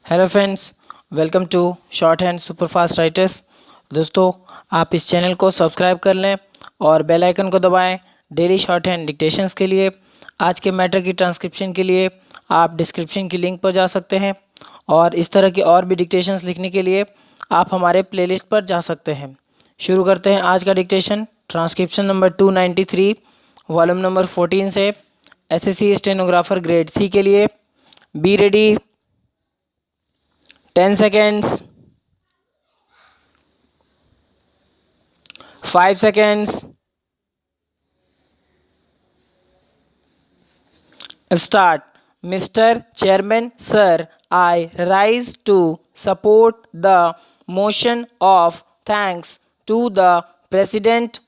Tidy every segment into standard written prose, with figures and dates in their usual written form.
Hello friends, welcome to shorthand super fast writers. दोस्तों, आप इस चैनल को सब्सक्राइब कर लें और बेल आइकन को दबाएं डेली शॉर्ट हैंड डिक्टेशंस के लिए। आज के मैटर की ट्रांसक्रिप्शन के लिए आप डिस्क्रिप्शन की लिंक पर जा सकते हैं और इस तरह की और भी डिक्टेशंस लिखने के लिए आप हमारे प्लेलिस्ट पर जा सकते हैं। शुरू करते हैं आज का dictation. Transcription number 293 volume number 14 से एसएससी स्टेनोग्राफर ग्रेड सी के लिए। Be ready. 10 seconds, 5 seconds, start. Mr. Chairman, sir, I rise to support the motion of thanks to the President.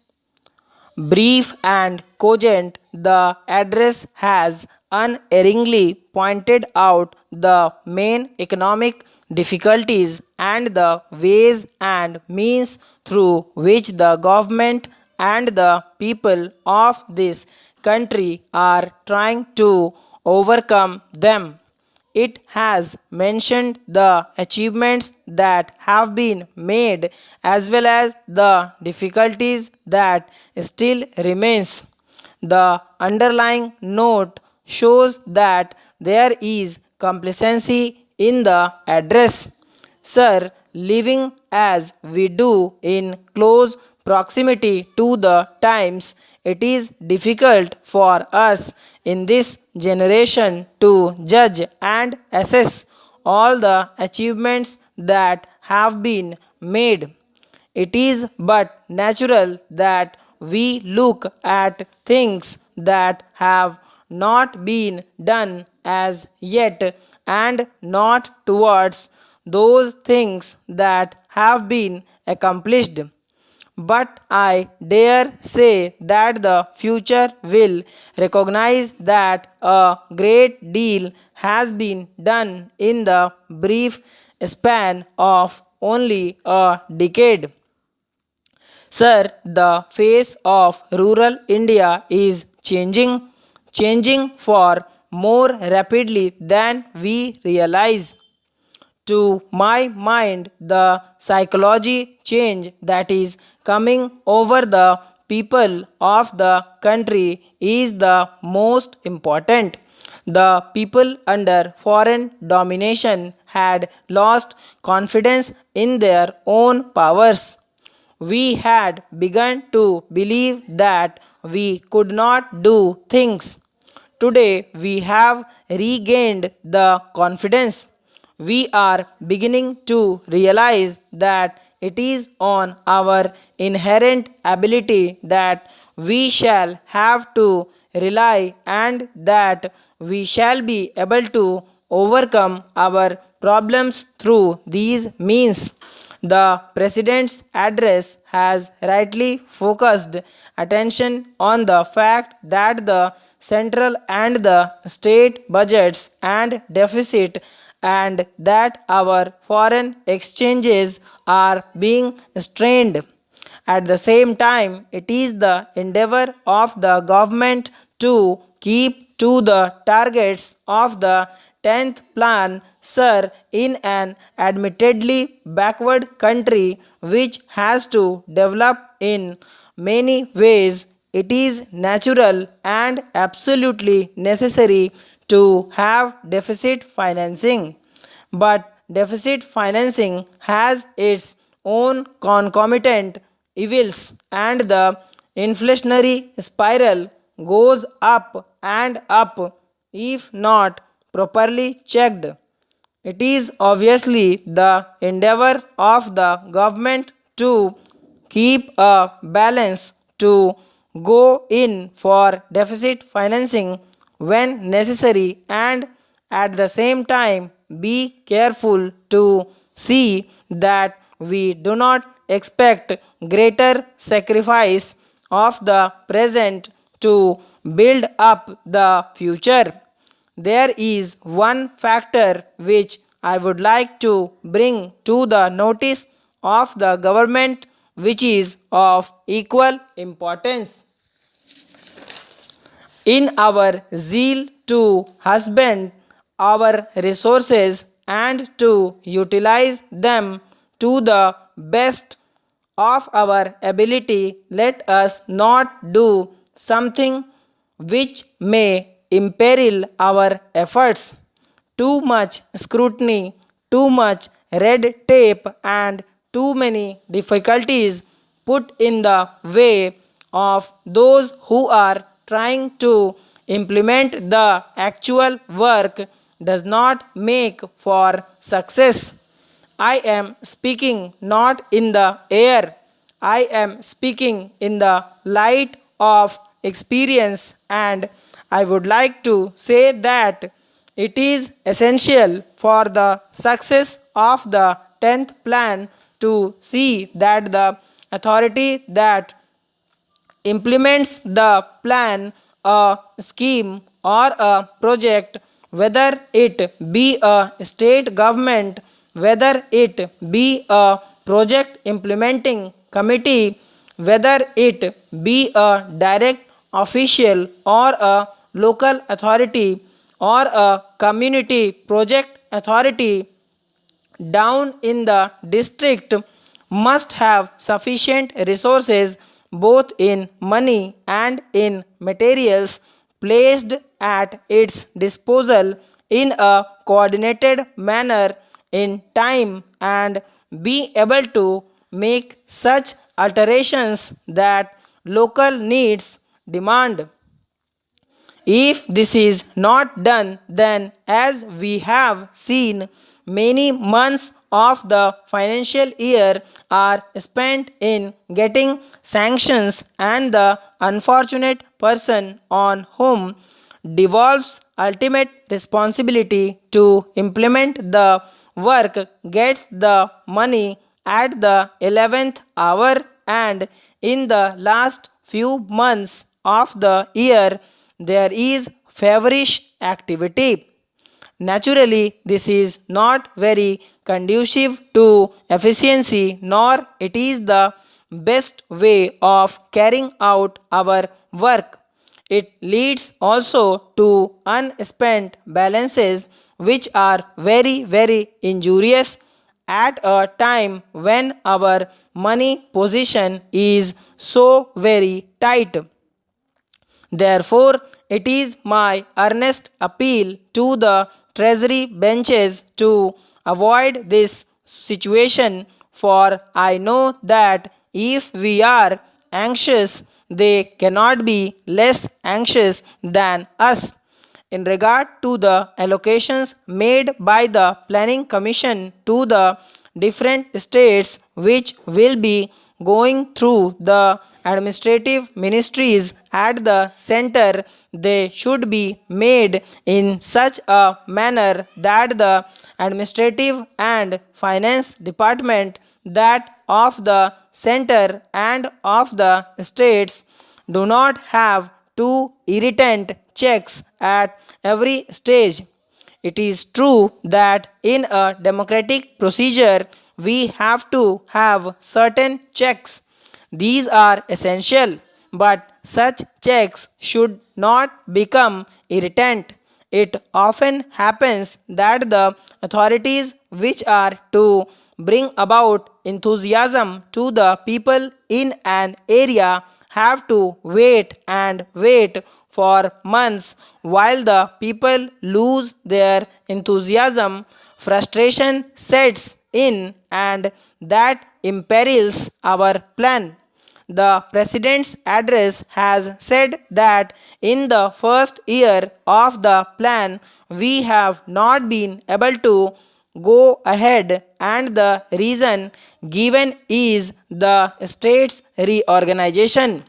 Brief and cogent, the address has unerringly pointed out the main economic difficulties and the ways and means through which the government and the people of this country are trying to overcome them. It has mentioned the achievements that have been made as well as the difficulties that still remains. The underlying note shows that there is complacency in the address. Sir, living as we do in close proximity to the times, it is difficult for us in this generation to judge and assess all the achievements that have been made. It is but natural that we look at things that have not been done as yet and not towards those things that have been accomplished. But I dare say that the future will recognize that a great deal has been done in the brief span of only a decade. Sir, the face of rural India is changing for more rapidly than we realize. To my mind, the psychology change that is coming over the people of the country is the most important. The people under foreign domination had lost confidence in their own powers. We had begun to believe that we could not do things. Today we have regained the confidence. We are beginning to realize that it is on our inherent ability that we shall have to rely and that we shall be able to overcome our problems through these means. The President's address has rightly focused attention on the fact that the central and the state budgets and deficit and that our foreign exchanges are being strained. At the same time, it is the endeavor of the government to keep to the targets of the 10th plan, sir, in an admittedly backward country which has to develop in many ways. It is natural and absolutely necessary to have deficit financing. But deficit financing has its own concomitant evils, and the inflationary spiral goes up and up if not properly checked. It is obviously the endeavor of the government to keep a balance, to go in for deficit financing when necessary, and at the same time be careful to see that we do not expect greater sacrifice of the present to build up the future. There is one factor which I would like to bring to the notice of the government which is of equal importance. In our zeal to husband our resources and to utilize them to the best of our ability. Let us not do something which may imperil our efforts. Too much scrutiny, too much red tape, and too many difficulties put in the way of those who are trying to implement the actual work does not make for success. I am speaking not in the air. I am speaking in the light of experience, and I would like to say that it is essential for the success of the 10th plan to see that the authority that implements the plan, a scheme, or a project, whether it be a state government, whether it be a project implementing committee, whether it be a direct official or a local authority or a community project authority down in the district, must have sufficient resources both in money and in materials placed at its disposal in a coordinated manner in time and be able to make such alterations that local needs demand. If this is not done, then as we have seen, many months of the financial year are spent in getting sanctions, and the unfortunate person on whom devolves ultimate responsibility to implement the work gets the money at the 11th hour, and in the last few months of the year there is feverish activity. Naturally, this is not very conducive to efficiency, nor it is the best way of carrying out our work. It leads also to unspent balances, which are very, very injurious at a time when our money position is so very tight. Therefore, it is my earnest appeal to the Treasury benches to avoid this situation, for I know that if we are anxious, they cannot be less anxious than us. In regard to the allocations made by the Planning Commission to the different states, which will be going through the administrative ministries at the center, they should be made in such a manner that the administrative and finance department, that of the center and of the states, do not have two irritant checks at every stage. It is true that in a democratic procedure we have to have certain checks. These are essential, but such checks should not become irritant. It often happens that the authorities which are to bring about enthusiasm to the people in an area have to wait and wait for months while the people lose their enthusiasm. Frustration sets in, and that imperils our plan. The President's address has said that in the first year of the plan we have not been able to go ahead, and the reason given is the state's reorganization.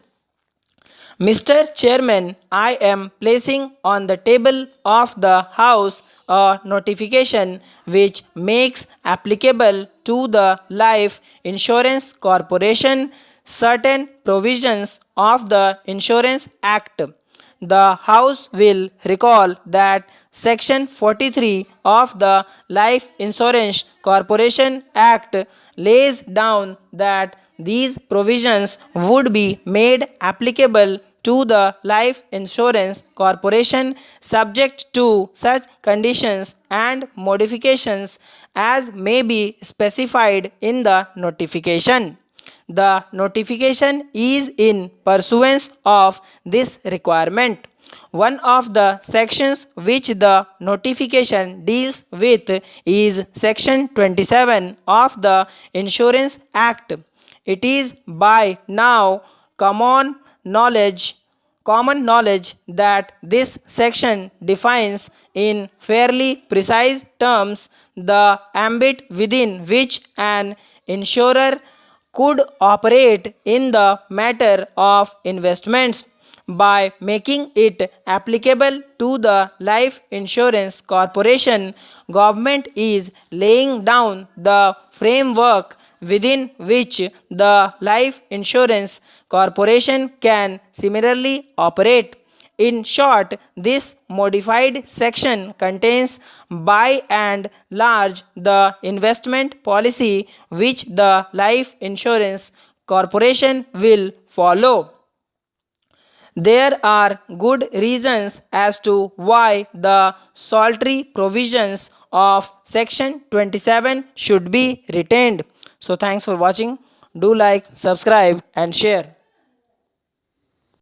Mr. Chairman, I am placing on the table of the House a notification which makes applicable to the Life Insurance Corporation certain provisions of the Insurance Act. The House will recall that Section 43 of the Life Insurance Corporation Act lays down that these provisions would be made applicable to the Life Insurance Corporation subject to such conditions and modifications as may be specified in the notification. The notification is in pursuance of this requirement. One of the sections which the notification deals with is Section 27 of the Insurance Act. It is by now knowledge common knowledge that this section defines in fairly precise terms the ambit within which an insurer could operate in the matter of investments. By making it applicable to the life insurance corporation, government is laying down the framework within which the life insurance corporation can similarly operate. In short, this modified section contains by and large the investment policy which the life insurance corporation will follow. There are good reasons as to why the saltry provisions of section 27 should be retained. So thanks for watching. Do like, subscribe and share.